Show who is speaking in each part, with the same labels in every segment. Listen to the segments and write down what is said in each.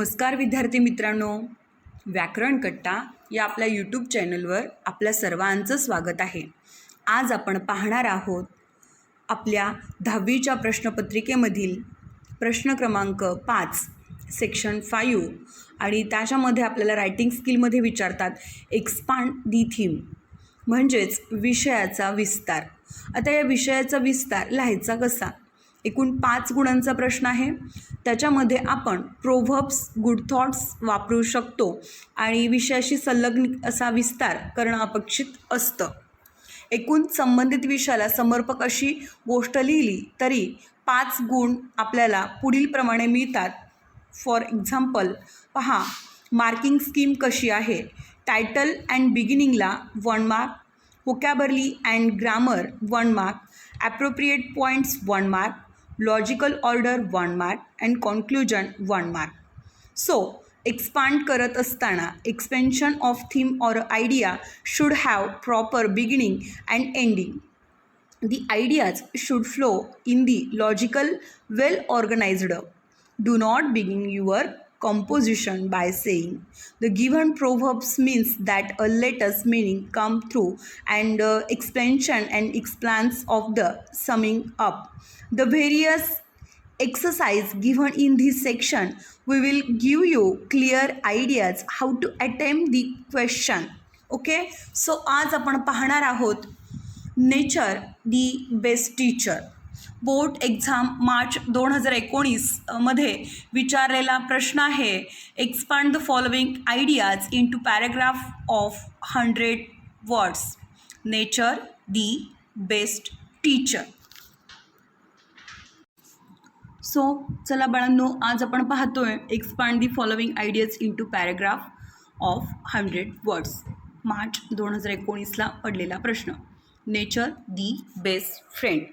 Speaker 1: नमस्कार विद्यार्थी मित्रांनो, व्याकरण कट्टा या आपल्या यूट्यूब चॅनलवर आपल्या सर्वांचं स्वागत आहे. आज आपण पाहणार आहोत आपल्या 10वीच्या प्रश्नपत्रिकेमधील प्रश्न क्रमांक 5 सेक्शन 5 आणि त्याच्यामध्ये आपल्याला रायटिंग स्किलमध्ये विचारतात एक्सपांड दी थीम म्हणजेच विषयाचा विस्तार. आता या विषयाचा विस्तार लिहायचा कसा? एकूण 5 गुणांचा प्रश्न आहे. त्याच्यामध्ये आपण प्रोव्हर्ब्स, गुड थॉट्स वापरू शकतो आणि विषयाशी संलग्न असा विस्तार करणं अपेक्षित असतं. एकूण संबंधित विषयाला समर्पक अशी गोष्ट लिहिली तरी 5 गुण आपल्याला पुढील प्रमाणे मिळतात. फॉर एक्झाम्पल पहा, मार्किंग स्कीम कशी आहे. टायटल अँड बिगिनिंगला 1 mark, vocabulary and grammar 1 mark, appropriate points 1 mark, logical order 1 mark and conclusion 1 mark. So, expand करत असताना expansion of theme or idea should have proper beginning and ending. The ideas should flow in the logical, well organized. Do not begin your composition by saying the given proverbs means that a latest meaning come through and expansion and explans of the summing up. The various exercise given in this section we will give you clear ideas how to attempt the question. Okay, so आज आपण पाहणार आहोत nature the best teacher. Board exam March 2019 मध्ये विचारलेला प्रश्न आहे. Expand the following ideas into paragraph of 100 words. Nature the best teacher. So चला बाळांनो, आज आपण पाहतोय expand the following ideas into paragraph of 100 words. March 2019ला पडलेला प्रश्न. Nature the best friend.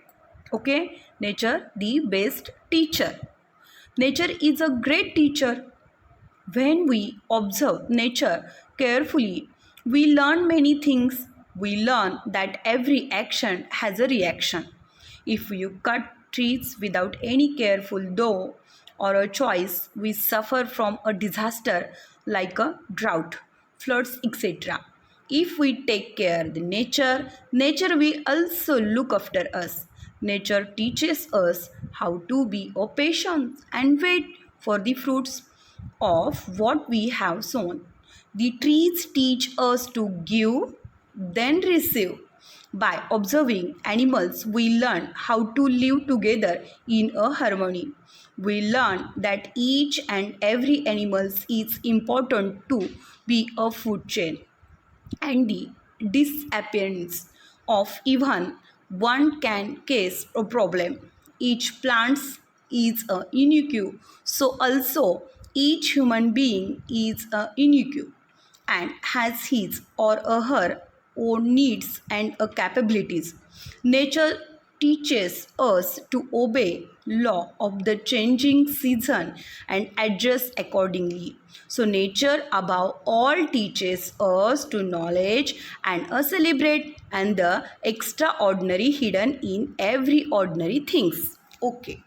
Speaker 1: Okay, nature the best teacher. Nature is a great teacher. When we observe nature carefully, we learn many things. We learn that every action has a reaction. If you cut trees without any careful though or a choice, we suffer from a disaster like a drought, floods, etc. If we take care of the nature will also look after us. Nature teaches us how to be patient and wait for the fruits of what we have sown. The trees teach us to give, then receive. By observing animals, we learn how to live together in a harmony. We learn that each and every animal is important to be a food chain. And the disappearance of even one can cause a problem. Each plant is unique, so also each human being is unique and has his or her own needs and capabilities. Nature teaches us to obey law of the changing season and adjust accordingly. So nature above all teaches us to knowledge and celebrate and the extraordinary hidden in every ordinary things. Okay.